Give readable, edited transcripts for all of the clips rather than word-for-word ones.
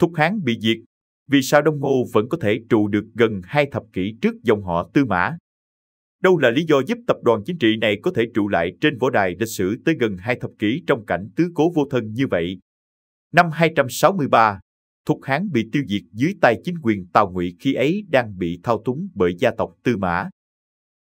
Thục Hán bị diệt, vì sao Đông Ngô vẫn có thể trụ được gần 2 thập kỷ trước dòng họ Tư Mã? Đâu là lý do giúp tập đoàn chính trị này có thể trụ lại trên võ đài lịch sử tới gần 2 thập kỷ trong cảnh tứ cố vô thân như vậy? Năm 263, Thục Hán bị tiêu diệt dưới tay chính quyền Tào Ngụy khi ấy đang bị thao túng bởi gia tộc Tư Mã.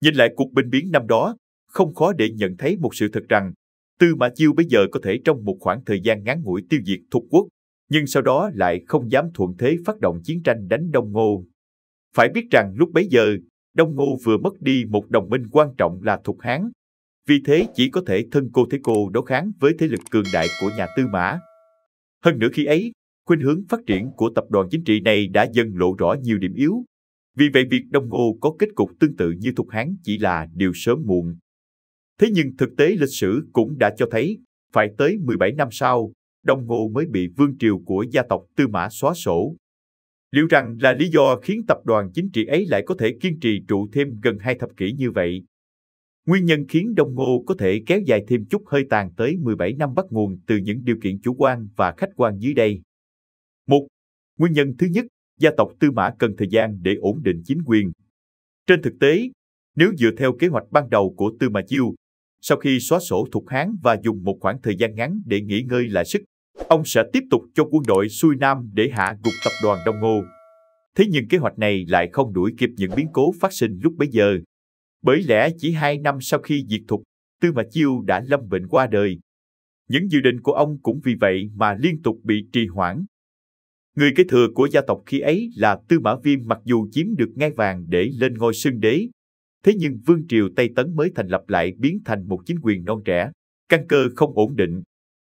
Nhìn lại cuộc binh biến năm đó, không khó để nhận thấy một sự thật rằng Tư Mã Chiêu bây giờ có thể trong một khoảng thời gian ngắn ngủi tiêu diệt Thục quốc, nhưng sau đó lại không dám thuận thế phát động chiến tranh đánh Đông Ngô. Phải biết rằng lúc bấy giờ, Đông Ngô vừa mất đi một đồng minh quan trọng là Thục Hán, vì thế chỉ có thể thân cô thế cô đấu kháng với thế lực cường đại của nhà Tư Mã. Hơn nữa khi ấy, khuynh hướng phát triển của tập đoàn chính trị này đã dần lộ rõ nhiều điểm yếu. Vì vậy việc Đông Ngô có kết cục tương tự như Thục Hán chỉ là điều sớm muộn. Thế nhưng thực tế lịch sử cũng đã cho thấy, phải tới 17 năm sau, Đông Ngô mới bị vương triều của gia tộc Tư Mã xóa sổ. Liệu rằng là lý do khiến tập đoàn chính trị ấy lại có thể kiên trì trụ thêm gần 2 thập kỷ như vậy? Nguyên nhân khiến Đông Ngô có thể kéo dài thêm chút hơi tàn tới 17 năm bắt nguồn từ những điều kiện chủ quan và khách quan dưới đây. 1. Nguyên nhân thứ nhất, gia tộc Tư Mã cần thời gian để ổn định chính quyền. Trên thực tế, nếu dựa theo kế hoạch ban đầu của Tư Mã Chiêu, sau khi xóa sổ Thục Hán và dùng một khoảng thời gian ngắn để nghỉ ngơi lại sức, ông sẽ tiếp tục cho quân đội xuôi Nam để hạ gục tập đoàn Đông Ngô. Thế nhưng kế hoạch này lại không đuổi kịp những biến cố phát sinh lúc bấy giờ. Bởi lẽ chỉ 2 năm sau khi diệt Thục, Tư Mã Chiêu đã lâm bệnh qua đời. Những dự định của ông cũng vì vậy mà liên tục bị trì hoãn. Người kế thừa của gia tộc khi ấy là Tư Mã Viêm, mặc dù chiếm được ngai vàng để lên ngôi xưng đế, thế nhưng vương triều Tây Tấn mới thành lập lại biến thành một chính quyền non trẻ, căn cơ không ổn định,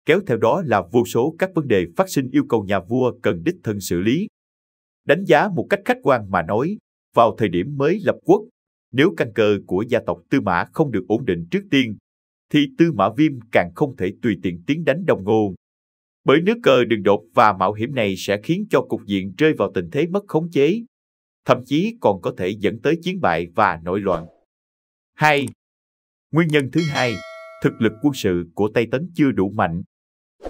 kéo theo đó là vô số các vấn đề phát sinh yêu cầu nhà vua cần đích thân xử lý. Đánh giá một cách khách quan mà nói, vào thời điểm mới lập quốc, nếu căn cơ của gia tộc Tư Mã không được ổn định trước tiên, thì Tư Mã Viêm càng không thể tùy tiện tiến đánh Đông Ngô. Bởi nước cờ đường đột và mạo hiểm này sẽ khiến cho cục diện rơi vào tình thế mất khống chế, thậm chí còn có thể dẫn tới chiến bại và nội loạn. 2. Nguyên nhân thứ hai, thực lực quân sự của Tây Tấn chưa đủ mạnh.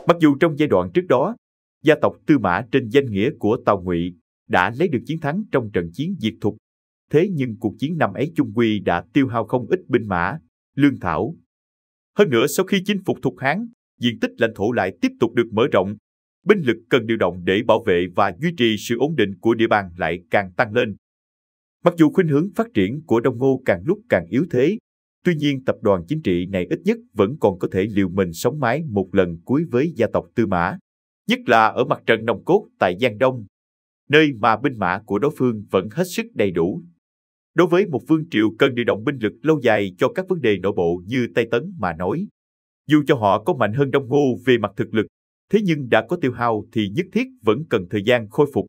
Mặc dù trong giai đoạn trước đó, gia tộc Tư Mã trên danh nghĩa của Tào Ngụy đã lấy được chiến thắng trong trận chiến diệt Thục, thế nhưng cuộc chiến năm ấy chung quy đã tiêu hao không ít binh mã, lương thảo. Hơn nữa sau khi chinh phục Thục Hán, diện tích lãnh thổ lại tiếp tục được mở rộng, binh lực cần điều động để bảo vệ và duy trì sự ổn định của địa bàn lại càng tăng lên. Mặc dù khuynh hướng phát triển của Đông Ngô càng lúc càng yếu thế, tuy nhiên tập đoàn chính trị này ít nhất vẫn còn có thể liều mình sống mái một lần cuối với gia tộc Tư Mã, nhất là ở mặt trận nòng cốt tại Giang Đông, nơi mà binh mã của đối phương vẫn hết sức đầy đủ. Đối với một vương triều cần điều động binh lực lâu dài cho các vấn đề nội bộ như Tây Tấn mà nói, dù cho họ có mạnh hơn Đông Ngô về mặt thực lực, thế nhưng đã có tiêu hao thì nhất thiết vẫn cần thời gian khôi phục.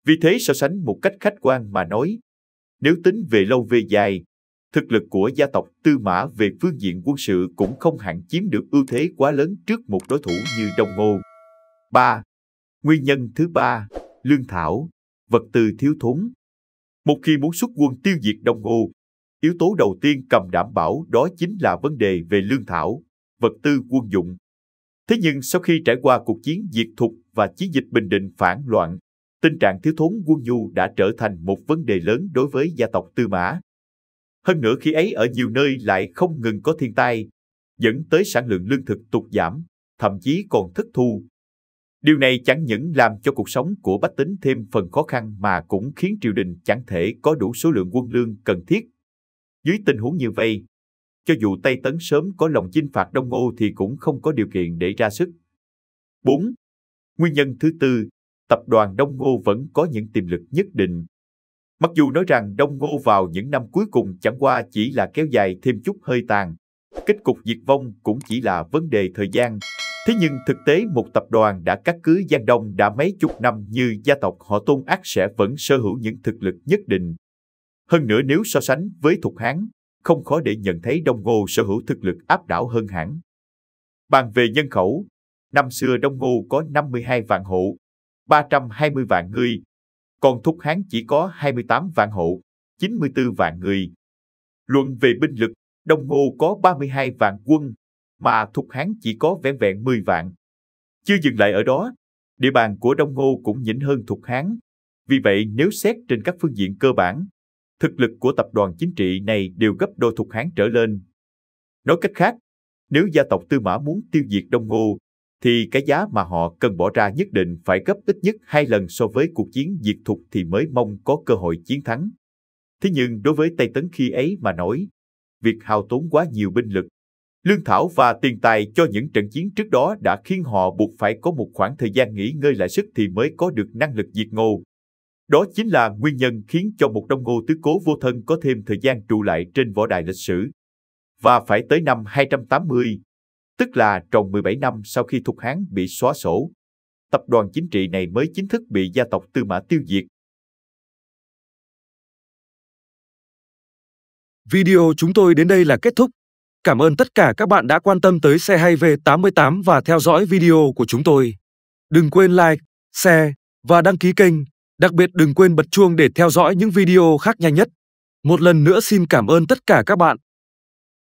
Vì thế so sánh một cách khách quan mà nói, nếu tính về lâu về dài, thực lực của gia tộc Tư Mã về phương diện quân sự cũng không hẳn chiếm được ưu thế quá lớn trước một đối thủ như Đông Ngô. 3. Nguyên nhân thứ ba, lương thảo, vật tư thiếu thốn. Một khi muốn xuất quân tiêu diệt Đông Ngô, yếu tố đầu tiên cần đảm bảo đó chính là vấn đề về lương thảo, vật tư quân dụng. Thế nhưng sau khi trải qua cuộc chiến diệt Thục và chiến dịch Bình Định phản loạn, tình trạng thiếu thốn quân nhu đã trở thành một vấn đề lớn đối với gia tộc Tư Mã. Hơn nữa khi ấy ở nhiều nơi lại không ngừng có thiên tai, dẫn tới sản lượng lương thực tụt giảm, thậm chí còn thất thu. Điều này chẳng những làm cho cuộc sống của bách tính thêm phần khó khăn mà cũng khiến triều đình chẳng thể có đủ số lượng quân lương cần thiết. Dưới tình huống như vậy, cho dù Tây Tấn sớm có lòng chinh phạt Đông Ngô thì cũng không có điều kiện để ra sức. 4. Nguyên nhân thứ tư, tập đoàn Đông Ngô vẫn có những tiềm lực nhất định. Mặc dù nói rằng Đông Ngô vào những năm cuối cùng chẳng qua chỉ là kéo dài thêm chút hơi tàn, kết cục diệt vong cũng chỉ là vấn đề thời gian. Thế nhưng thực tế một tập đoàn đã cát cứ Giang Đông đã mấy chục năm như gia tộc họ Tôn ắt sẽ vẫn sở hữu những thực lực nhất định. Hơn nữa nếu so sánh với Thục Hán, không khó để nhận thấy Đông Ngô sở hữu thực lực áp đảo hơn hẳn. Bàn về nhân khẩu, năm xưa Đông Ngô có 52 vạn hộ, 320 vạn người, còn Thục Hán chỉ có 28 vạn hộ, 94 vạn người. Luận về binh lực, Đông Ngô có 32 vạn quân, mà Thục Hán chỉ có vẻn vẹn 10 vạn. Chưa dừng lại ở đó, Địa bàn của Đông Ngô cũng nhỉnh hơn Thục Hán. Vì vậy, nếu xét trên các phương diện cơ bản, thực lực của tập đoàn chính trị này đều gấp đôi Thục Hán trở lên. Nói cách khác, nếu gia tộc Tư Mã muốn tiêu diệt Đông Ngô, thì cái giá mà họ cần bỏ ra nhất định phải gấp ít nhất 2 lần so với cuộc chiến diệt Thục thì mới mong có cơ hội chiến thắng. Thế nhưng đối với Tây Tấn khi ấy mà nói, việc hao tốn quá nhiều binh lực, lương thảo và tiền tài cho những trận chiến trước đó đã khiến họ buộc phải có một khoảng thời gian nghỉ ngơi lại sức thì mới có được năng lực diệt Ngô. Đó chính là nguyên nhân khiến cho một Đông Ngô tứ cố vô thân có thêm thời gian trụ lại trên võ đài lịch sử. Và phải tới năm 280, tức là tròn 17 năm sau khi Thục Hán bị xóa sổ, tập đoàn chính trị này mới chính thức bị gia tộc Tư Mã tiêu diệt. Video chúng tôi đến đây là kết thúc. Cảm ơn tất cả các bạn đã quan tâm tới Xe Hay V88 và theo dõi video của chúng tôi. Đừng quên like, share và đăng ký kênh. Đặc biệt đừng quên bật chuông để theo dõi những video khác nhanh nhất. Một lần nữa xin cảm ơn tất cả các bạn.